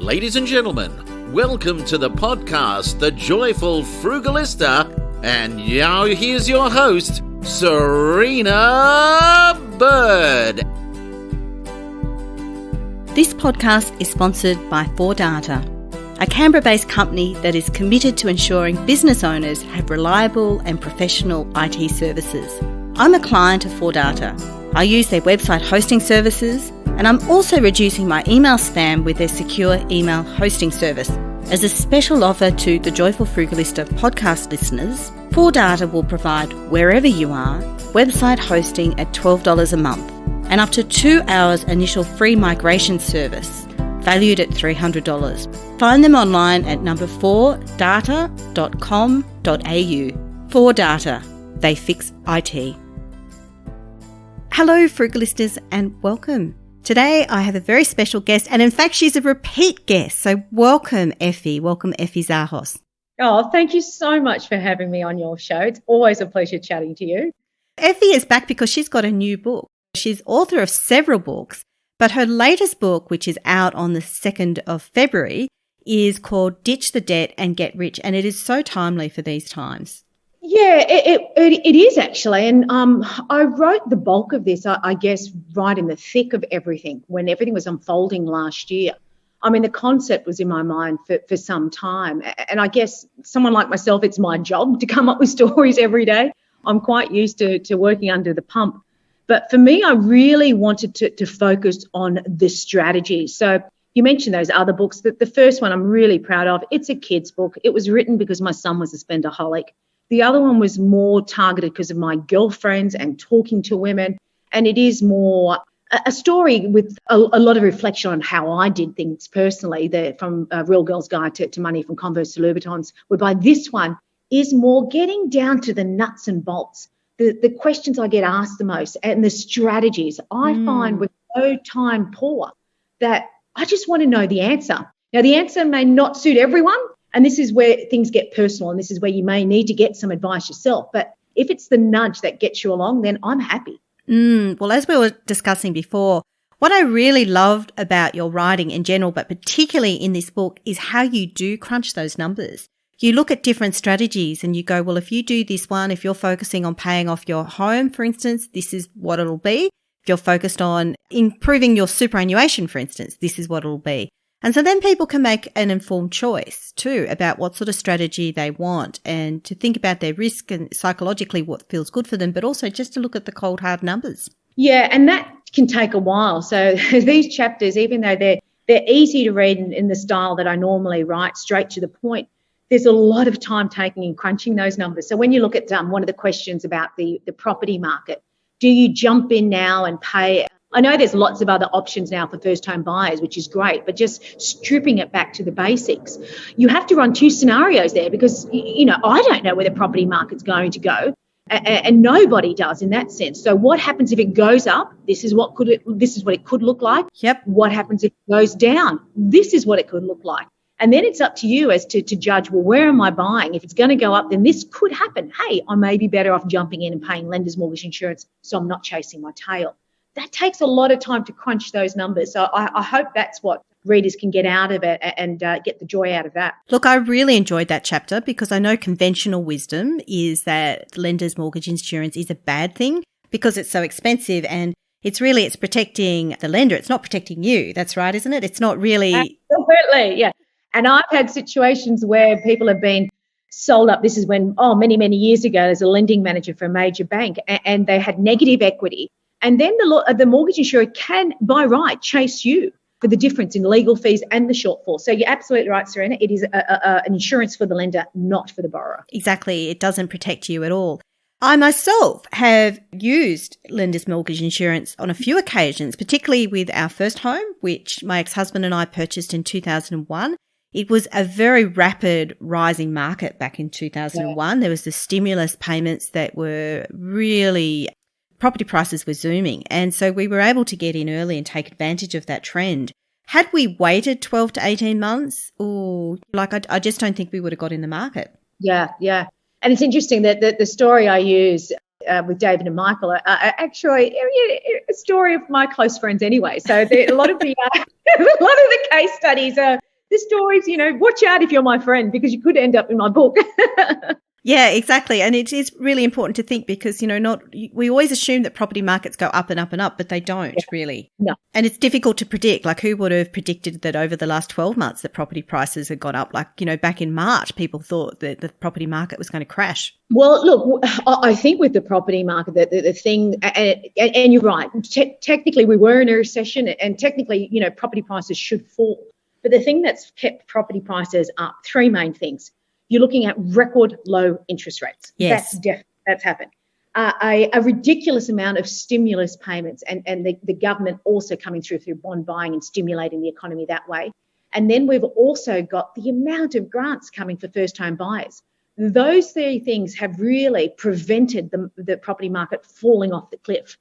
Ladies and gentlemen, welcome to the podcast, The Joyful Frugalista, and now here's your host, Serena Bird. This podcast is sponsored by 4Data, a Canberra-based company that is committed to ensuring business owners have reliable and professional IT services. I'm a client of 4Data. I use their website hosting services, and I'm also reducing my email spam with their secure email hosting service. As a special offer to the Joyful Frugalista podcast listeners, 4Data will provide, wherever you are, website hosting at $12 a month and up to 2 hours initial free migration service, valued at $300. Find them online at number 4data.com.au. 4Data, they fix IT. Hello, Frugalistas, and welcome. Today, I have a very special guest, and in fact, she's a repeat guest. So welcome, Effie. Welcome, Effie Zahos. Oh, thank you so much for having me on your show. It's always a pleasure chatting to you. Effie is back because she's got a new book. She's author of several books, but her latest book, which is out on the 2nd of February, is called Ditch the Debt and Get Rich, and it is so timely for these times. Yeah, it is actually. And I wrote the bulk of this, I guess, right in the thick of everything, when everything was unfolding last year. I mean, the concept was in my mind for some time. And I guess someone like myself, it's my job to come up with stories every day. I'm quite used to working under the pump. But for me, I really wanted to focus on the strategy. So you mentioned those other books. The first one I'm really proud of. It's a kid's book. It was written because my son was a spendaholic. The other one was more targeted because of my girlfriends and talking to women. And it is more a story with a lot of reflection on how I did things personally, from a Real Girl's Guide to Money, from Converse to Louboutins, whereby this one is more getting down to the nuts and bolts, the questions I get asked the most and the strategies. I find we're so time poor that I just want to know the answer. Now, the answer may not suit everyone. And this is where things get personal, and this is where you may need to get some advice yourself. But if it's the nudge that gets you along, then I'm happy. Well, as we were discussing before, what I really loved about your writing in general, but particularly in this book, is how you do crunch those numbers. You look at different strategies and you go, well, if you do this one, if you're focusing on paying off your home, for instance, this is what it'll be. If you're focused on improving your superannuation, for instance, this is what it'll be. And so then people can make an informed choice too about what sort of strategy they want, and to think about their risk and psychologically what feels good for them, but also just to look at the cold hard numbers. Yeah, and that can take a while. So these chapters, even though they're easy to read in the style that I normally write, straight to the point, there's a lot of time taken in crunching those numbers. So when you look at one of the questions about the property market, do you jump in now and pay? I know there's lots of other options now for first-time buyers, which is great, but just stripping it back to the basics, you have to run two scenarios there because, I don't know where the property market's going to go, and nobody does in that sense. So what happens if it goes up? This is what it could look like. Yep. What happens if it goes down? This is what it could look like. And then it's up to you as to judge, well, where am I buying? If it's going to go up, then this could happen. Hey, I may be better off jumping in and paying lender's mortgage insurance so I'm not chasing my tail. That takes a lot of time to crunch those numbers. So I hope that's what readers can get out of it and get the joy out of that. Look, I really enjoyed that chapter because I know conventional wisdom is that lender's mortgage insurance is a bad thing because it's so expensive, and it's protecting the lender. It's not protecting you. That's right, isn't it? It's not really. Absolutely, yeah. And I've had situations where people have been sold up. This is when, many, many years ago, there's a lending manager for a major bank and they had negative equity. And then the mortgage insurer can, by right, chase you for the difference in legal fees and the shortfall. So you're absolutely right, Serena. It is an insurance for the lender, not for the borrower. Exactly. It doesn't protect you at all. I myself have used lender's mortgage insurance on a few occasions, particularly with our first home, which my ex-husband and I purchased in 2001. It was a very rapid rising market back in 2001. Yeah. There was the stimulus payments that were really... property prices were zooming, and so we were able to get in early and take advantage of that trend. Had we waited 12 to 18 months, I just don't think we would have got in the market. Yeah. And it's interesting that the story I use with David and Michael are actually a story of my close friends anyway. So a lot of the case studies are The stories, watch out if you're my friend, because you could end up in my book. Yeah, exactly. And it is really important to think because, we always assume that property markets go up and up and up, but they don't really. No. And it's difficult to predict. Like, who would have predicted that over the last 12 months that property prices had gone up? Like, back in March, people thought that the property market was going to crash. Well, look, I think with the property market, the thing, and you're right, technically we were in a recession and technically, property prices should fall. But the thing that's kept property prices up, three main things. You're looking at record low interest rates. Yes. That's happened. A ridiculous amount of stimulus payments and the government also coming through bond buying and stimulating the economy that way. And then we've also got the amount of grants coming for first home buyers. Those three things have really prevented the property market falling off the cliff.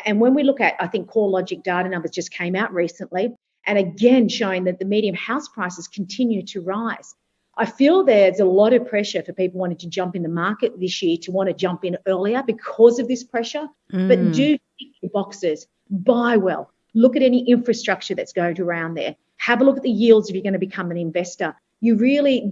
And when we look at, I think CoreLogic data numbers just came out recently, and again showing that the median house prices continue to rise. I feel there's a lot of pressure for people wanting to jump in the market this year to want to jump in earlier because of this pressure. But do tick your boxes, buy well, look at any infrastructure that's going around there. Have a look at the yields if you're going to become an investor. You really,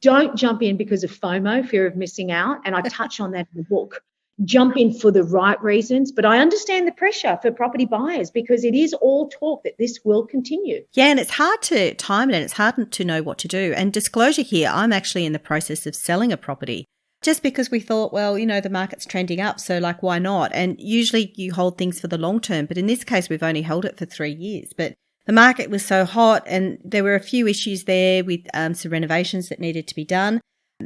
don't jump in because of FOMO, fear of missing out. And I touch on that in the book. Jump in for the right reasons. But I understand the pressure for property buyers because it is all talk that this will continue. Yeah, and it's hard to time it and it's hard to know what to do. And disclosure here, I'm actually in the process of selling a property just because we thought, well, the market's trending up, so like, why not? And usually you hold things for the long term. But in this case, we've only held it for 3 years. But the market was so hot and there were a few issues there with some renovations that needed to be done.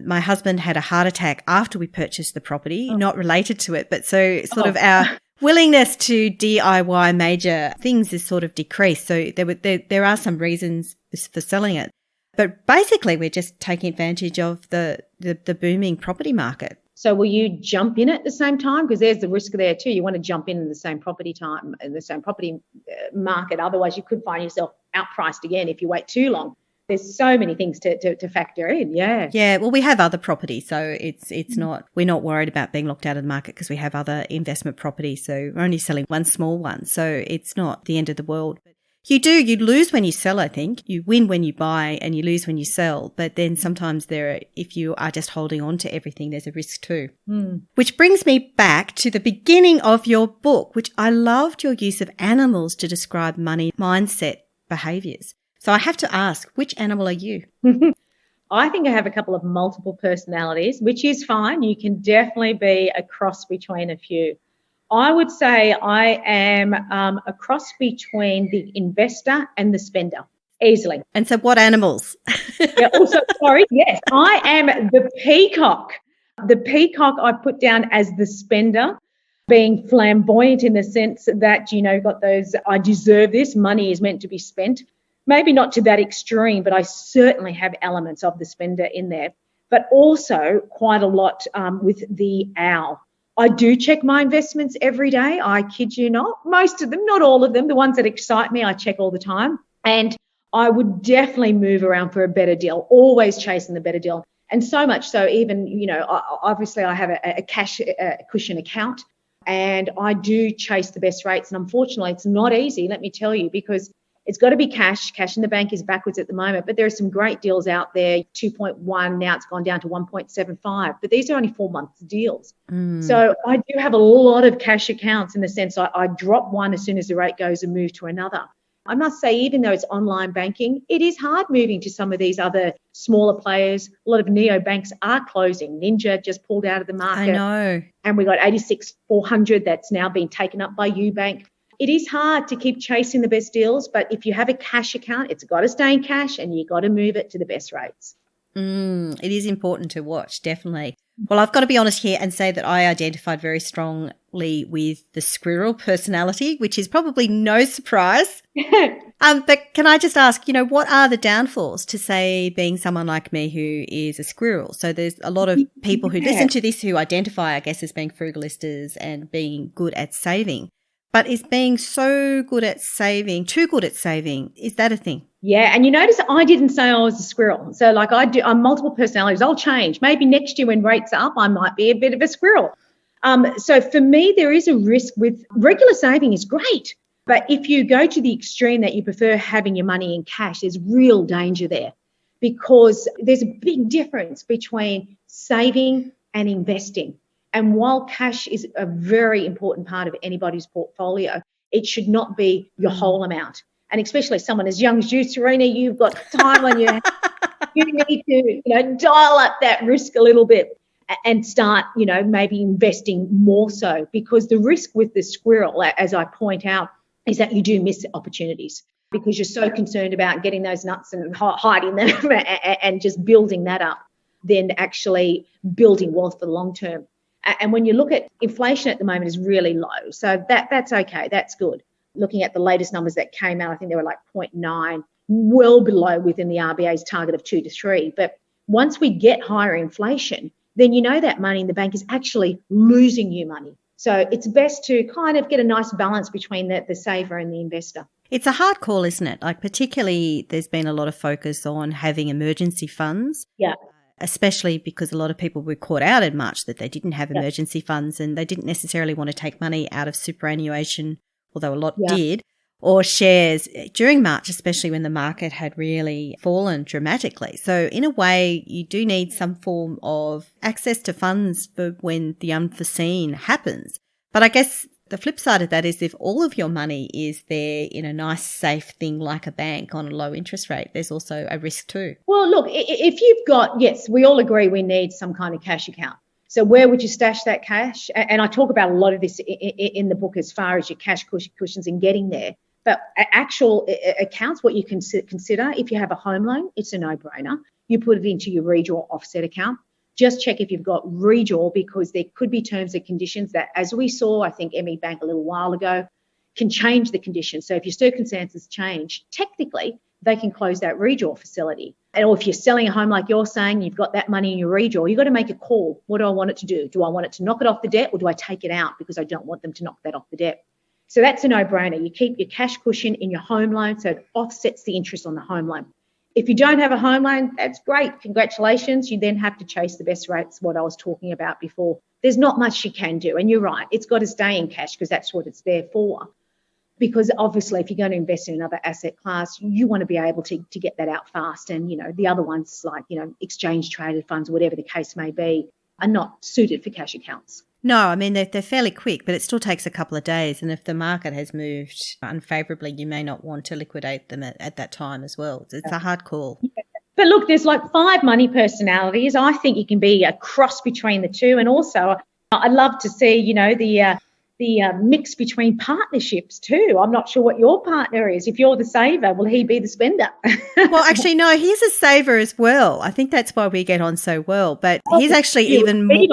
My husband had a heart attack after we purchased the property, not related to it, but so sort of our willingness to DIY major things is sort of decreased. So there are some reasons for selling it. But basically, we're just taking advantage of the booming property market. So will you jump in at the same time? Because there's the risk there too. You want to jump in the same property market. Otherwise, you could find yourself outpriced again if you wait too long. There's so many things to factor in. Yeah. Yeah. Well, we have other properties, so we're not worried about being locked out of the market because we have other investment properties. So we're only selling one small one. So it's not the end of the world. But you lose when you sell, I think. You win when you buy and you lose when you sell. But then sometimes if you are just holding on to everything, there's a risk too. Which brings me back to the beginning of your book, which I loved your use of animals to describe money mindset behaviours. So I have to ask, which animal are you? I think I have a couple of multiple personalities, which is fine. You can definitely be a cross between a few. I would say I am a cross between the investor and the spender, easily. And so what animals? Yes, I am the peacock. The peacock I put down as the spender, being flamboyant in the sense that, got those, I deserve this, money is meant to be spent. Maybe not to that extreme, but I certainly have elements of the spender in there, but also quite a lot with the owl. I do check my investments every day. I kid you not. Most of them, not all of them. The ones that excite me, I check all the time. And I would definitely move around for a better deal, always chasing the better deal. And so much so even, obviously I have a cash cushion account and I do chase the best rates. And unfortunately, it's not easy, let me tell you, because it's got to be cash. Cash in the bank is backwards at the moment, but there are some great deals out there. 2.1, now it's gone down to 1.75, but these are only 4 months deals. So I do have a lot of cash accounts in the sense I drop one as soon as the rate goes and move to another. I must say, even though it's online banking, it is hard moving to some of these other smaller players. A lot of neobanks are closing. Ninja just pulled out of the market. I know. And we got 86,400 that's now been taken up by Ubank. It is hard to keep chasing the best deals, but if you have a cash account, it's got to stay in cash and you've got to move it to the best rates. It is important to watch, definitely. Well, I've got to be honest here and say that I identified very strongly with the squirrel personality, which is probably no surprise. But can I just ask, what are the downfalls to, say, being someone like me who is a squirrel? So there's a lot of people who listen to this who identify, I guess, as being frugalistas and being good at saving. But is being so good at saving, too good at saving, is that a thing? Yeah, and you notice I didn't say I was a squirrel. So like I'm multiple personalities. I'll change. Maybe next year when rates are up, I might be a bit of a squirrel. So for me, there is a risk with regular saving is great. But if you go to the extreme that you prefer having your money in cash, there's real danger there, because there's a big difference between saving and investing. And while cash is a very important part of anybody's portfolio, it should not be your whole amount. And especially someone as young as you, Serena, you've got time on your hands. You need to, dial up that risk a little bit and start, maybe investing more so, because the risk with the squirrel, as I point out, is that you do miss opportunities because you're so concerned about getting those nuts and hiding them and just building that up than actually building wealth for the long term. And when you look at inflation at the moment is really low. So that's okay. That's good. Looking at the latest numbers that came out, I think they were like 0.9, well below within the RBA's target of 2 to 3. But once we get higher inflation, then that money in the bank is actually losing you money. So it's best to kind of get a nice balance between the saver and the investor. It's a hard call, isn't it? Like, particularly there's been a lot of focus on having emergency funds. Yeah. Especially because a lot of people were caught out in March that they didn't have emergency funds and they didn't necessarily want to take money out of superannuation, although a lot did, or shares during March, especially when the market had really fallen dramatically. So in a way, you do need some form of access to funds for when the unforeseen happens. But I guess the flip side of that is if all of your money is there in a nice, safe thing like a bank on a low interest rate, there's also a risk too. Well, look, if you've got, yes, we all agree we need some kind of cash account. So where would you stash that cash? And I talk about a lot of this in the book as far as your cash cushions and getting there. But actual accounts, what you can consider, if you have a home loan, it's a no-brainer. You put it into your redraw offset account. Just check if you've got redraw, because there could be terms and conditions that, as we saw, I think ME Bank a little while ago, can change the conditions. So if your circumstances change, technically, they can close that redraw facility. Or if you're selling a home like you're saying, you've got that money in your redraw, you've got to make a call. What do I want it to do? Do I want it to knock it off the debt, or do I take it out because I don't want them to knock that off the debt? So that's a no-brainer. You keep your cash cushion in your home loan so it offsets the interest on the home loan. If you don't have a home loan, that's great. Congratulations. You then have to chase the best rates, what I was talking about before. There's not much you can do. And you're right. It's got to stay in cash because that's what it's there for. Because obviously, if you're going to invest in another asset class, you want to be able to get that out fast. And, the other ones like, exchange traded funds, whatever the case may be, are not suited for cash accounts. No, I mean, they're fairly quick, but it still takes a couple of days. And if the market has moved unfavourably, you may not want to liquidate them at that time as well. It's a hard call. Yeah. But look, there's like 5 money personalities. I think you can be a cross between the two. And also, I'd love to see, the mix between partnerships too. I'm not sure what your partner is. If you're the saver, will he be the spender? Well, actually, no, he's a saver as well. I think that's why we get on so well. But he's actually even more...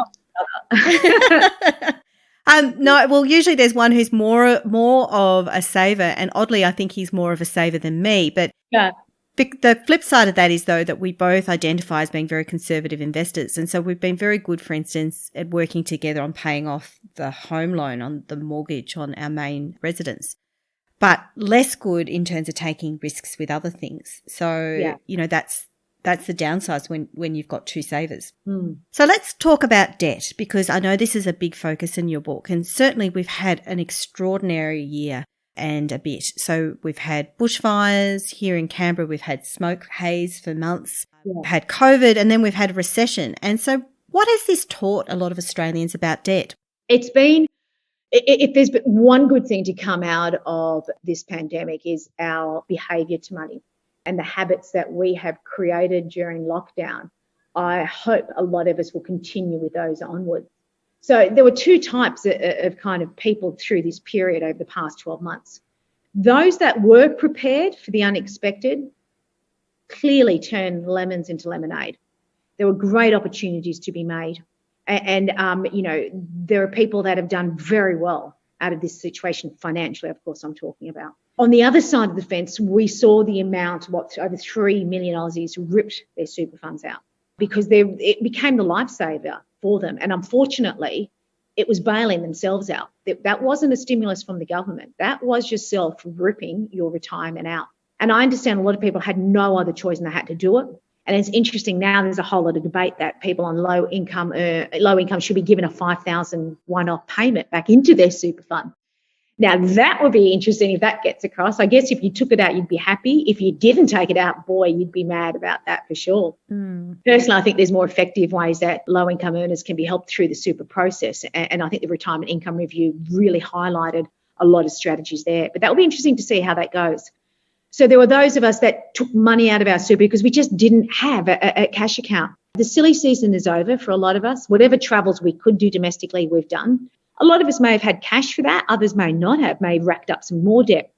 No, well, usually there's one who's more of a saver, and oddly, I think he's more of a saver than me. But the flip side of that is, though, that we both identify as being very conservative investors, and so we've been very good, for instance, at working together on paying off the home loan on the mortgage on our main residence, but less good in terms of taking risks with other things. So, that's the downside when you've got two savers. So let's talk about debt, because I know this is a big focus in your book, and certainly we've had an extraordinary year and a bit. So we've had bushfires here in Canberra, we've had smoke haze for months, we've had COVID, and then we've had a recession. And so what has this taught a lot of Australians about debt? It's been, if there's been one good thing to come out of this pandemic, is our behaviour to money and the habits that we have created during lockdown. I hope a lot of us will continue with those onwards. So there were 2 types of kind of people through this period over the past 12 months. Those that were prepared for the unexpected clearly turned lemons into lemonade. There were great opportunities to be made. And there are people that have done very well out of this situation financially, of course, I'm talking about. On the other side of the fence, we saw the amount, over 3 million Aussies ripped their super funds out because it became the lifesaver for them. And unfortunately, it was bailing themselves out. That wasn't a stimulus from the government. That was yourself ripping your retirement out. And I understand a lot of people had no other choice and they had to do it. And it's interesting now, there's a whole lot of debate that people on low income should be given a $5,000 one-off payment back into their super fund. Now, that would be interesting if that gets across. I guess if you took it out, you'd be happy. If you didn't take it out, boy, you'd be mad about that for sure. Personally, I think there's more effective ways that low-income earners can be helped through the super process. And I think the Retirement Income Review really highlighted a lot of strategies there. But that will be interesting to see how that goes. So there were those of us that took money out of our super because we just didn't have a cash account. The silly season is over for a lot of us. Whatever travels we could do domestically, we've done. A lot of us may have had cash for that. Others may not have, may have racked up some more debt.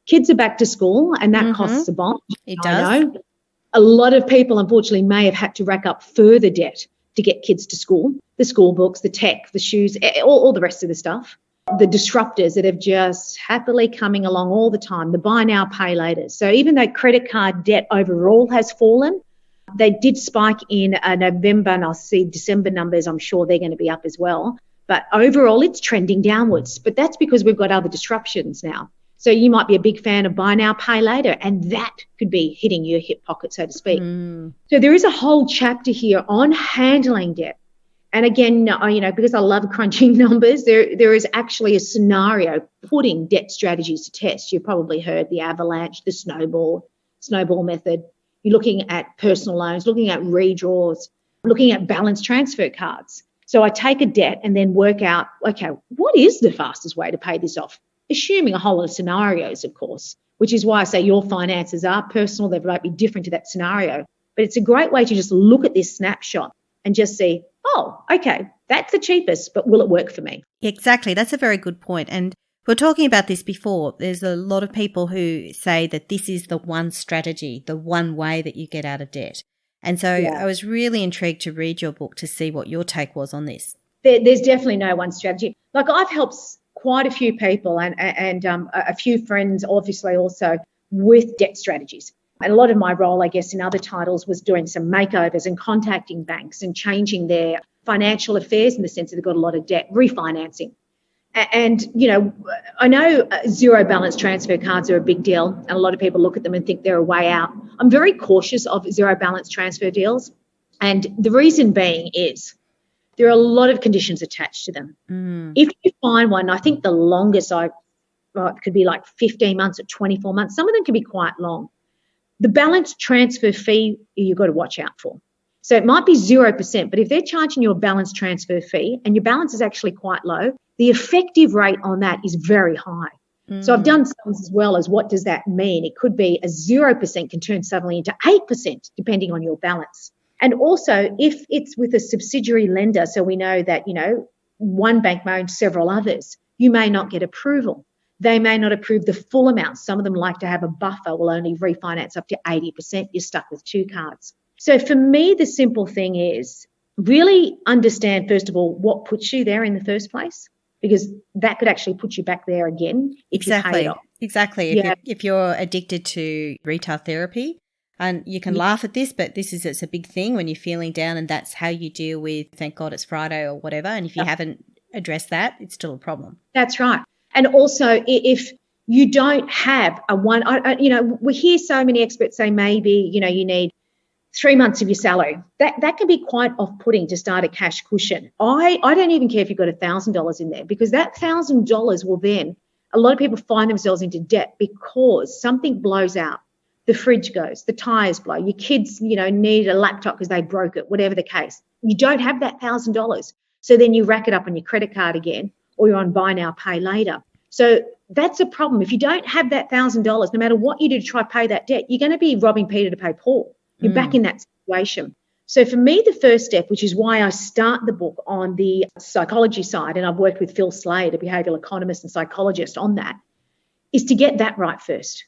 Kids are back to school and that costs a bomb. It does. Know. A lot of people, unfortunately, may have had to rack up further debt to get kids to school, the school books, the tech, the shoes, all the rest of the stuff. The disruptors that have just happily coming along all the time, the buy now, pay later. So even though credit card debt overall has fallen, they did spike in November, and I'll see December numbers. I'm sure they're going to be up as well. But overall, it's trending downwards. But that's because we've got other disruptions now. So you might be a big fan of buy now, pay later, and that could be hitting your hip pocket, so to speak. So there is a whole chapter here on handling debt. And again, because I love crunching numbers, there is actually a scenario putting debt strategies to test. You've probably heard the avalanche, the snowball method. You're looking at personal loans, looking at redraws, looking at balance transfer cards. So I take a debt and then work out, okay, what is the fastest way to pay this off? Assuming a whole lot of scenarios, of course, which is why I say your finances are personal. They might be different to that scenario. But it's a great way to just look at this snapshot and just see, oh, okay, that's the cheapest, but will it work for me? Exactly. That's a very good point. And we were talking about this before. There's a lot of people who say that this is the one strategy, the one way that you get out of debt. And so I was really intrigued to read your book to see what your take was on this. There's definitely no one strategy. Like I've helped quite a few people and a few friends, obviously, also with debt strategies. And a lot of my role, I guess, in other titles was doing some makeovers and contacting banks and changing their financial affairs in the sense that they've got a lot of debt, refinancing. And, I know zero balance transfer cards are a big deal, and a lot of people look at them and think they're a way out. I'm very cautious of zero balance transfer deals. And the reason being is there are a lot of conditions attached to them. If you find one, I think the longest it could be like 15 months or 24 months. Some of them can be quite long. The balance transfer fee you've got to watch out for. So it might be 0%, but if they're charging you a balance transfer fee and your balance is actually quite low, the effective rate on that is very high. So I've done sums as well as what does that mean? It could be a 0% can turn suddenly into 8% depending on your balance. And also if it's with a subsidiary lender, so we know that, one bank may own several others, you may not get approval. They may not approve the full amount. Some of them like to have a buffer, will only refinance up to 80%. You're stuck with two cards. So for me, the simple thing is really understand, first of all, what puts you there in the first place, because that could actually put you back there again if you pay it off. Exactly. If you're addicted to retail therapy, and you can laugh at this, but it's a big thing when you're feeling down, and that's how you deal with, thank God it's Friday or whatever. And if you haven't addressed that, it's still a problem. That's right. And also if you don't have we hear so many experts say maybe, you need 3 months of your salary. That can be quite off-putting to start a cash cushion. I don't even care if you've got $1,000 in there, because that $1,000 will then, a lot of people find themselves into debt because something blows out. The fridge goes, the tires blow, your kids, need a laptop because they broke it, whatever the case. You don't have that $1,000. So then you rack it up on your credit card again, or you're on buy now, pay later. So that's a problem. If you don't have that $1,000, no matter what you do to try to pay that debt, you're going to be robbing Peter to pay Paul. You're back in that situation. So for me, the first step, which is why I start the book on the psychology side, and I've worked with Phil Slade, a behavioural economist and psychologist on that, is to get that right first.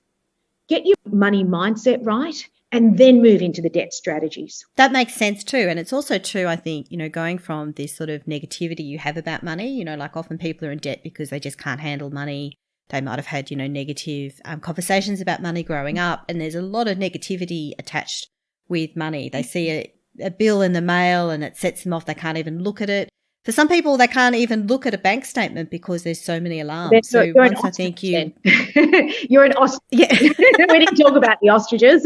Get your money mindset right, and then move into the debt strategies. That makes sense too. And it's also true, I think, going from this sort of negativity you have about money, like often people are in debt because they just can't handle money. They might have had, negative conversations about money growing up, and there's a lot of negativity attached with money. They see a bill in the mail and it sets them off. They can't even look at it. For some people, they can't even look at a bank statement because there's so many alarms. So once I think you're an ostrich. Yeah. We didn't talk about the ostriches.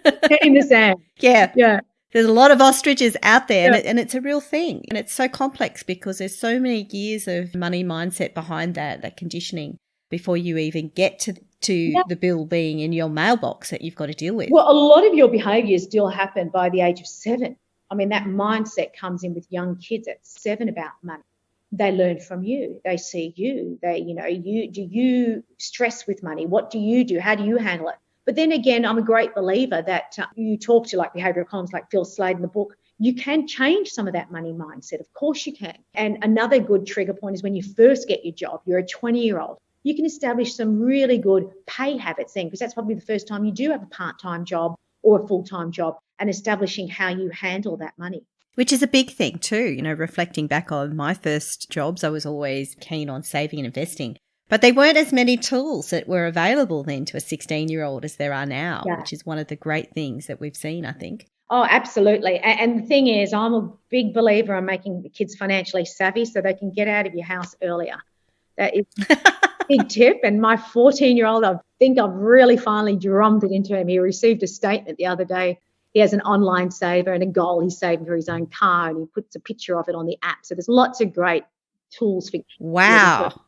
Head in the sand. Yeah. There's a lot of ostriches out there, and it's a real thing. And it's so complex because there's so many years of money mindset behind that conditioning. before you even get to the bill being in your mailbox that you've got to deal with. Well, a lot of your behaviours still happen by the age of 7. I mean, that mindset comes in with young kids at 7 about money. They learn from you. They see you. Do you stress with money? What do you do? How do you handle it? But then again, I'm a great believer that you talk to like behavioural economists like Phil Slade in the book, you can change some of that money mindset. Of course you can. And another good trigger point is when you first get your job, you're a 20-year-old. You can establish some really good pay habits then, because that's probably the first time you do have a part-time job or a full-time job, and establishing how you handle that money. Which is a big thing too. Reflecting back on my first jobs, I was always keen on saving and investing. But there weren't as many tools that were available then to a 16-year-old as there are now, which is one of the great things that we've seen, I think. Oh, absolutely. And the thing is, I'm a big believer in making the kids financially savvy so they can get out of your house earlier. That is big tip. And my 14-year-old, I think I've really finally drummed it into him. He received a statement the other day. He has an online saver and a goal he's saving for his own car, and he puts a picture of it on the app. So there's lots of great tools for kids. Wow.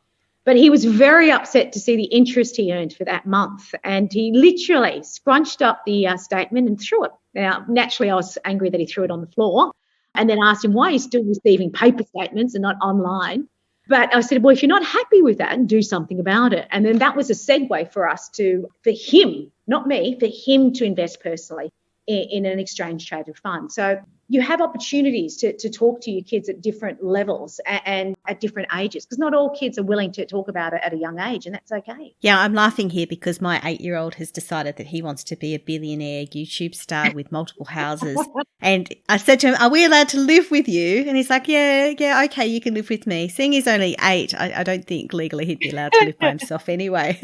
But he was very upset to see the interest he earned for that month, and he literally scrunched up the statement and threw it. Now, naturally, I was angry that he threw it on the floor, and then asked him why he's still receiving paper statements and not online. But I said, well, if you're not happy with that, do something about it. And then that was a segue for us for him, not me, for him to invest personally in an exchange traded fund. So you have opportunities to talk to your kids at different levels and at different ages, because not all kids are willing to talk about it at a young age, and that's okay. Yeah, I'm laughing here because my 8-year-old has decided that he wants to be a billionaire YouTube star with multiple houses. And I said to him, are we allowed to live with you? And he's like, yeah, okay, you can live with me. Seeing he's only 8, I don't think legally he'd be allowed to live by himself anyway.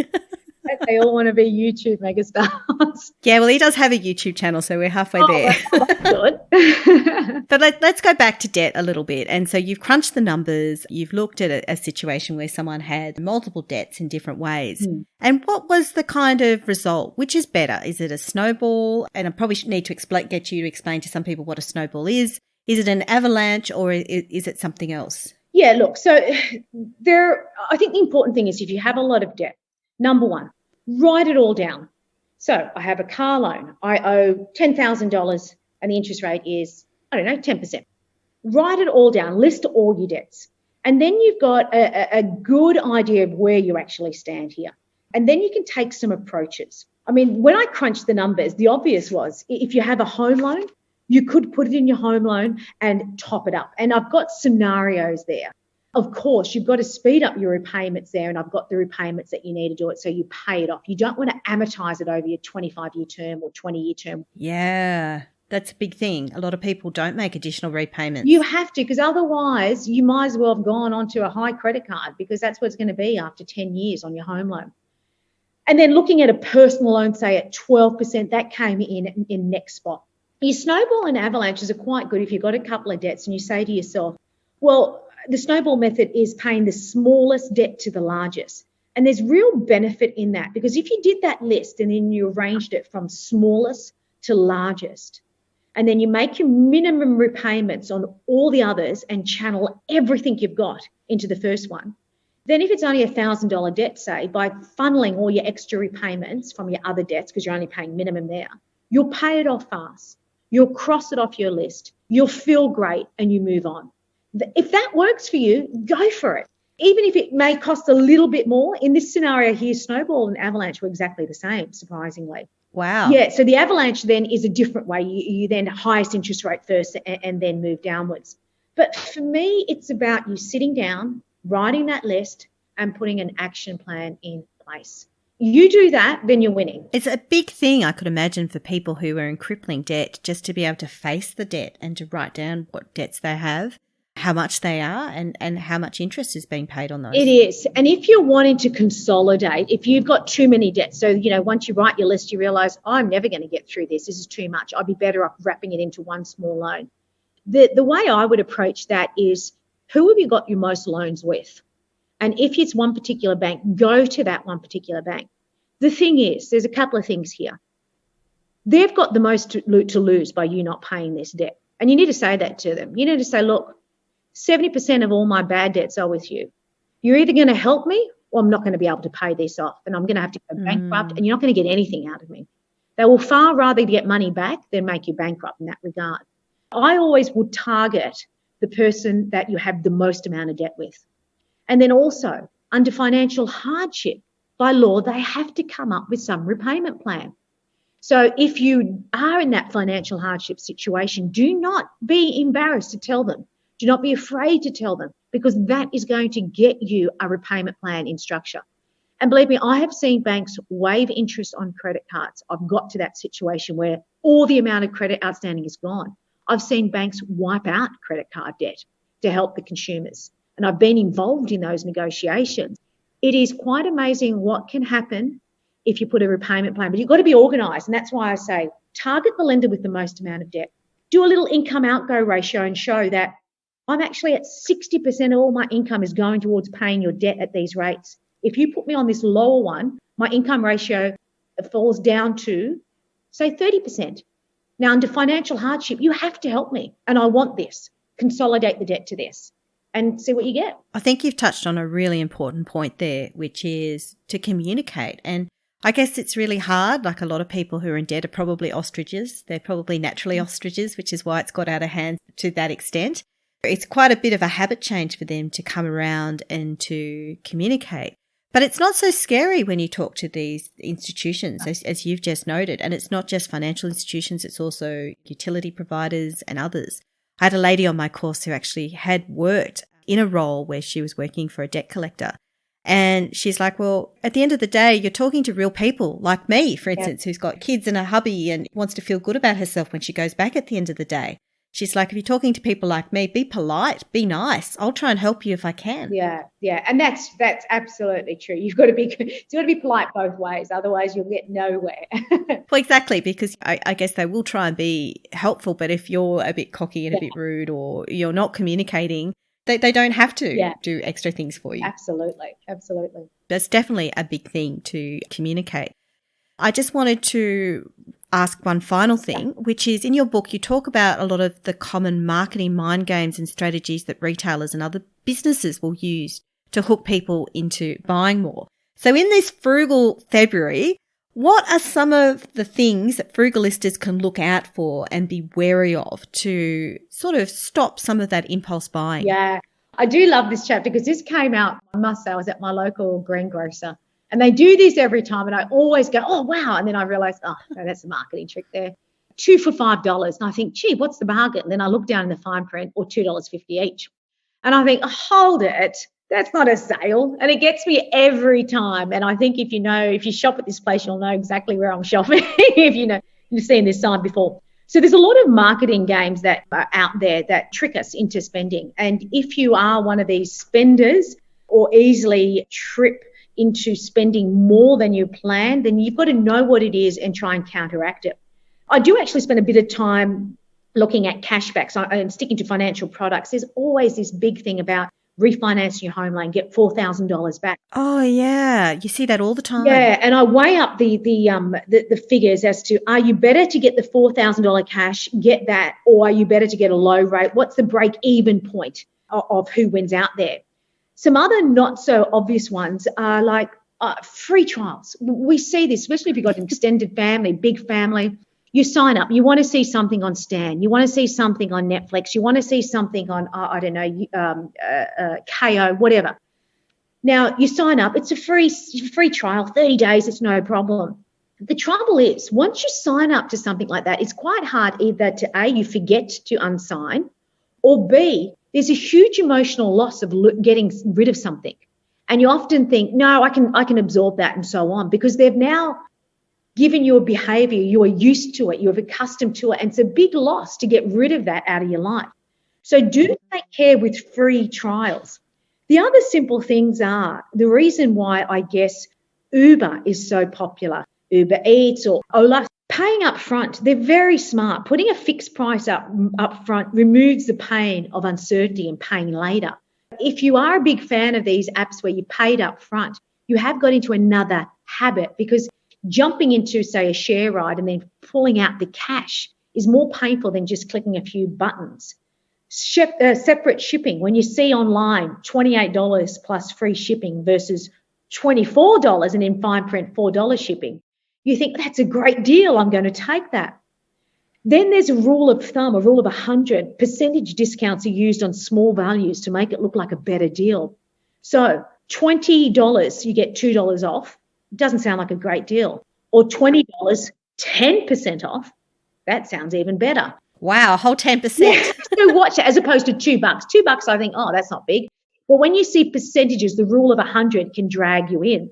They all want to be YouTube megastars. Yeah, well, he does have a YouTube channel, so we're halfway there. That's good. But let's go back to debt a little bit. And so you've crunched the numbers. You've looked at a situation where someone had multiple debts in different ways. Mm. And what was the kind of result? Which is better? Is it a snowball? And I probably need to get you to explain to some people what a snowball is. Is it an avalanche, or is it something else? Yeah, look, so I think the important thing is if you have a lot of debt, number one, write it all down. So I have a car loan. I owe $10,000 and the interest rate is, 10%. Write it all down. List all your debts. And then you've got a good idea of where you actually stand here. And then you can take some approaches. I mean, when I crunched the numbers, the obvious was if you have a home loan, you could put it in your home loan and top it up. And I've got scenarios there. Of course, you've got to speed up your repayments there, and I've got the repayments that you need to do it so you pay it off. You don't want to amortize it over your 25-year term or 20-year term. Yeah, that's a big thing. A lot of people don't make additional repayments. You have to, because otherwise you might as well have gone onto a high credit card, because that's what it's going to be after 10 years on your home loan. And then looking at a personal loan, say at 12%, that came in next spot. Your snowball and avalanches are quite good if you've got a couple of debts and you say to yourself, well, the snowball method is paying the smallest debt to the largest. And there's real benefit in that, because if you did that list and then you arranged it from smallest to largest, and then you make your minimum repayments on all the others and channel everything you've got into the first one, then if it's only $1,000 debt, say, by funneling all your extra repayments from your other debts, because you're only paying minimum there, you'll pay it off fast. You'll cross it off your list. You'll feel great and you move on. If that works for you, go for it. Even if it may cost a little bit more. In this scenario here, snowball and avalanche were exactly the same, surprisingly. Wow. Yeah, so the avalanche then is a different way. You then highest interest rate first and then move downwards. But for me, it's about you sitting down, writing that list and putting an action plan in place. You do that, then you're winning. It's a big thing, I could imagine, for people who are in crippling debt, just to be able to face the debt and to write down what debts they have, how much they are, and how much interest is being paid on those. It is. And if you're wanting to consolidate, if you've got too many debts, so, once you write your list, you realise, I'm never going to get through this. This is too much. I'd be better off wrapping it into one small loan. The way I would approach that is, who have you got your most loans with? And if it's one particular bank, go to that one particular bank. The thing is, there's a couple of things here. They've got the most to lose by you not paying this debt. And you need to say that to them. You need to say, look, 70% of all my bad debts are with you. You're either going to help me well, I'm not going to be able to pay this off and I'm going to have to go bankrupt and you're not going to get anything out of me. They will far rather get money back than make you bankrupt in that regard. I always would target the person that you have the most amount of debt with. And then also, under financial hardship, by law, they have to come up with some repayment plan. So if you are in that financial hardship situation, do not be embarrassed to tell them. Do not be afraid to tell them, because that is going to get you a repayment plan in structure. And believe me, I have seen banks waive interest on credit cards. I've got to that situation where all the amount of credit outstanding is gone. I've seen banks wipe out credit card debt to help the consumers. And I've been involved in those negotiations. It is quite amazing what can happen if you put a repayment plan. But you've got to be organised. And that's why I say target the lender with the most amount of debt. Do a little income outgo ratio and show that I'm actually at 60% of all my income is going towards paying your debt at these rates. If you put me on this lower one, my income ratio falls down to, say, 30%. Now, under financial hardship, you have to help me, and I want this. Consolidate the debt to this and see what you get. I think you've touched on a really important point there, which is to communicate. And I guess it's really hard. Like, a lot of people who are in debt are probably ostriches. They're probably naturally ostriches, which is why it's got out of hand to that extent. It's quite a bit of a habit change for them to come around and to communicate. But it's not so scary when you talk to these institutions, as you've just noted. And it's not just financial institutions, it's also utility providers and others. I had a lady on my course who actually had worked in a role where she was working for a debt collector. And she's like, well, at the end of the day, you're talking to real people like me, for instance, who's got kids and a hubby and wants to feel good about herself when she goes back at the end of the day. She's like, if you're talking to people like me, be polite, be nice. I'll try and help you if I can. Yeah. And that's absolutely true. It's got to be polite both ways. Otherwise, you'll get nowhere. Well, exactly, because I guess they will try and be helpful. But if you're a bit cocky and a bit rude, or you're not communicating, they don't have to do extra things for you. Absolutely. That's definitely a big thing to communicate. I just wanted to ask one final thing, which is, in your book, you talk about a lot of the common marketing mind games and strategies that retailers and other businesses will use to hook people into buying more. So in this Frugal February, what are some of the things that frugalistas can look out for and be wary of to sort of stop some of that impulse buying? Yeah, I do love this chapter because this came out, I must say, I was at my local greengrocer. And they do this every time, and I always go, oh, wow. And then I realise, oh, no, that's a marketing trick there. 2 for $5. And I think, gee, what's the bargain? And then I look down in the fine print, or $2.50 each. And I think, oh, hold it. That's not a sale. And it gets me every time. And I think if you shop at this place, you'll know exactly where I'm shopping if you've seen this sign before. So there's a lot of marketing games that are out there that trick us into spending. And if you are one of these spenders or easily trip into spending more than you plan, then you've got to know what it is and try and counteract it. I do actually spend a bit of time looking at cashbacks and sticking to financial products. There's always this big thing about refinancing your home loan, get $4,000 back. Oh, yeah. You see that all the time. Yeah, and I weigh up the figures as to, are you better to get the $4,000 cash, get that, or are you better to get a low rate? What's the break-even point of who wins out there? Some other not so obvious ones are like free trials. We see this, especially if you've got an extended family, big family. You sign up. You want to see something on Stan. You want to see something on Netflix. You want to see something on, KO, whatever. Now, you sign up. It's a free trial, 30 days. It's no problem. The trouble is, once you sign up to something like that, it's quite hard either to, A, you forget to unsign, or B, there's a huge emotional loss of getting rid of something. And you often think, no, I can absorb that and so on, because they've now given you a behaviour, you are used to it, you're accustomed to it, and it's a big loss to get rid of that out of your life. So do take care with free trials. The other simple things are the reason why I guess Uber is so popular, Uber Eats or Ola. Paying up front, they're very smart. Putting a fixed price up front removes the pain of uncertainty and paying later. If you are a big fan of these apps where you paid up front, you have got into another habit, because jumping into, say, a share ride and then pulling out the cash is more painful than just clicking a few buttons. Separate shipping, when you see online $28 plus free shipping versus $24 and in fine print $4 shipping. You think, that's a great deal, I'm going to take that. Then there's a rule of thumb, a rule of 100. Percentage discounts are used on small values to make it look like a better deal. So $20, you get $2 off. Doesn't sound like a great deal. Or $20, 10% off. That sounds even better. Wow, a whole 10%. Yeah. So watch it, as opposed to $2. $2, I think, oh, that's not big. But when you see percentages, the rule of 100 can drag you in.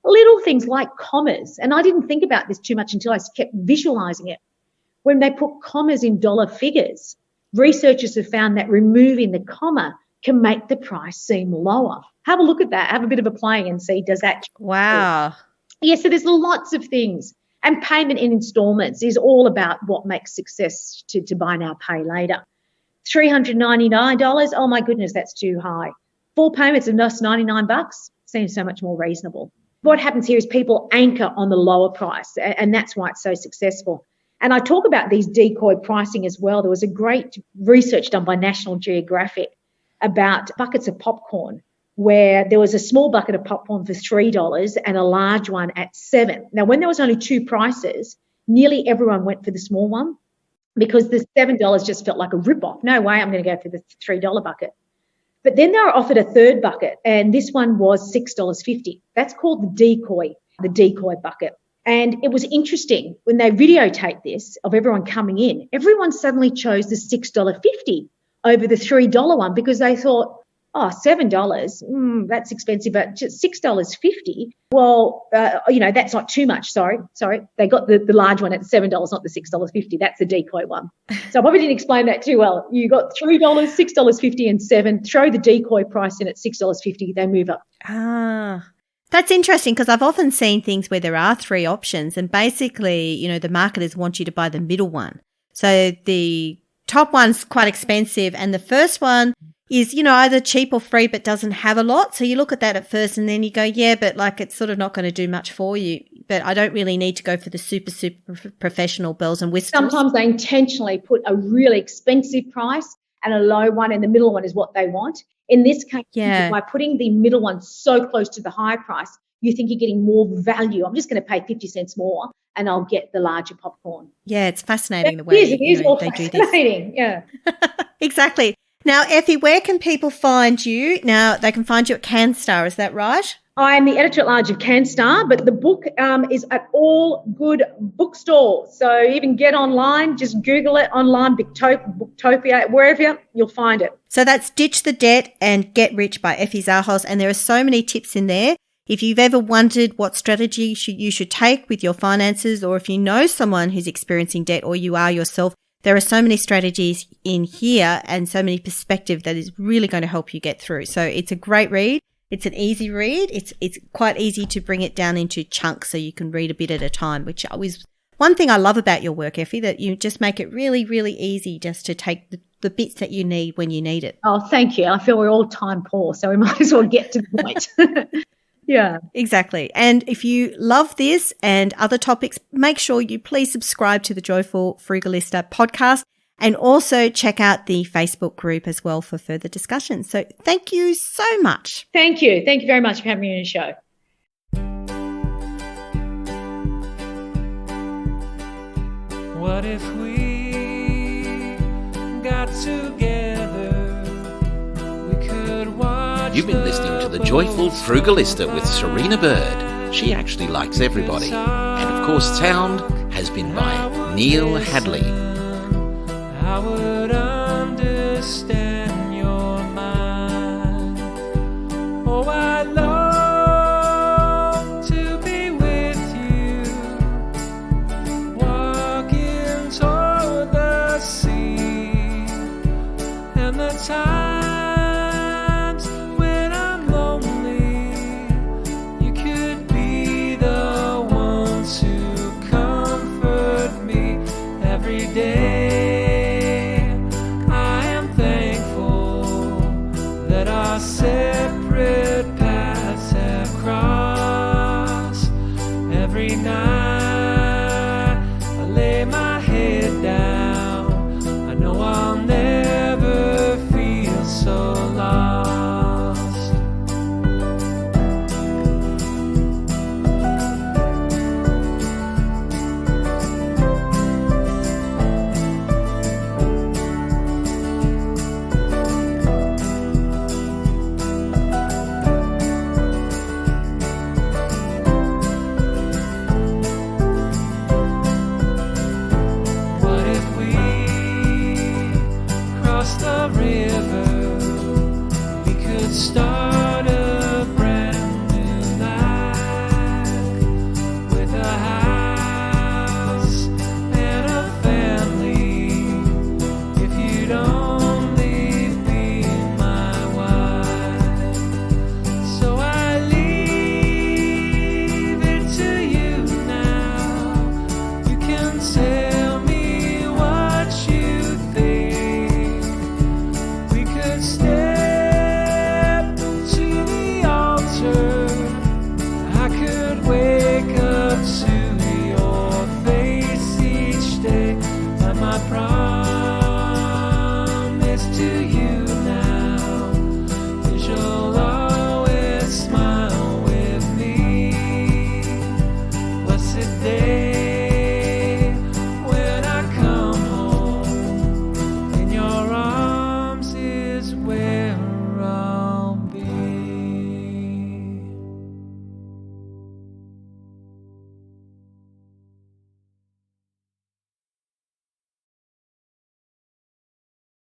Little things like commas, and I didn't think about this too much until I kept visualizing it. When they put commas in dollar figures, researchers have found that removing the comma can make the price seem lower. Have a look at that. Have a bit of a play and see, does that. Wow. Yeah, so there's lots of things. And payment in installments is all about what makes success to buy now, pay later. $399, oh my goodness, that's too high. 4 payments of just $99 seems so much more reasonable. What happens here is people anchor on the lower price, and that's why it's so successful. And I talk about these decoy pricing as well. There was a great research done by National Geographic about buckets of popcorn, where there was a small bucket of popcorn for $3 and a large one at $7. Now, when there was only 2 prices, nearly everyone went for the small one because the $7 just felt like a rip-off. No way, I'm going to go for the $3 bucket. But then they were offered a third bucket, and this one was $6.50. That's called the decoy bucket. And it was interesting when they videotaped this of everyone coming in, everyone suddenly chose the $6.50 over the $3 one because they thought, oh, $7, that's expensive, but just $6.50. Well, that's not too much. Sorry. They got the large one at $7, not the $6.50. That's the decoy one. So I probably didn't explain that too well. You got $3, $6.50 and $7. Throw the decoy price in at $6.50. They move up. Ah, that's interesting because I've often seen things where there are 3 options and basically, the marketers want you to buy the middle one. So the top one's quite expensive and the first one is, either cheap or free but doesn't have a lot. So you look at that at first and then you go, yeah, but it's sort of not going to do much for you. But I don't really need to go for the super, super professional bells and whistles. Sometimes they intentionally put a really expensive price and a low one, and the middle one is what they want. In this case, by putting the middle one so close to the high price, you think you're getting more value. I'm just going to pay 50 cents more and I'll get the larger popcorn. Yeah, it's fascinating the way it is all they do this. Fascinating, yeah. Exactly. Now, Effie, where can people find you? Now, they can find you at Canstar, is that right? I am the editor-at-large of Canstar, but the book is at all good bookstores. So even get online, just Google it online, Booktopia, wherever, you'll find it. So that's Ditch the Debt and Get Rich by Effie Zahos, and there are so many tips in there. If you've ever wondered what strategy you should take with your finances, or if you know someone who's experiencing debt or you are yourself, there are so many strategies in here and so many perspective that is really going to help you get through. So it's a great read. It's an easy read. It's quite easy to bring it down into chunks so you can read a bit at a time, which is one thing I love about your work, Effie, that you just make it really, really easy just to take the bits that you need when you need it. Oh, thank you. I feel we're all time poor, so we might as well get to the point. Yeah. Exactly. And if you love this and other topics, make sure you please subscribe to the Joyful Frugalista podcast and also check out the Facebook group as well for further discussion. So thank you so much. Thank you. Thank you very much for having me on the show. What if we got together? We could watch. You've been listening to The Joyful Frugalista with Serena Bird. She actually likes everybody. And of course, sound has been by Neil Hadley. I would understand your mind. Oh, I long to be with you, walking toward the sea, and the times when I'm lonely, you could be the one to comfort me every day. Separate paths have crossed every night.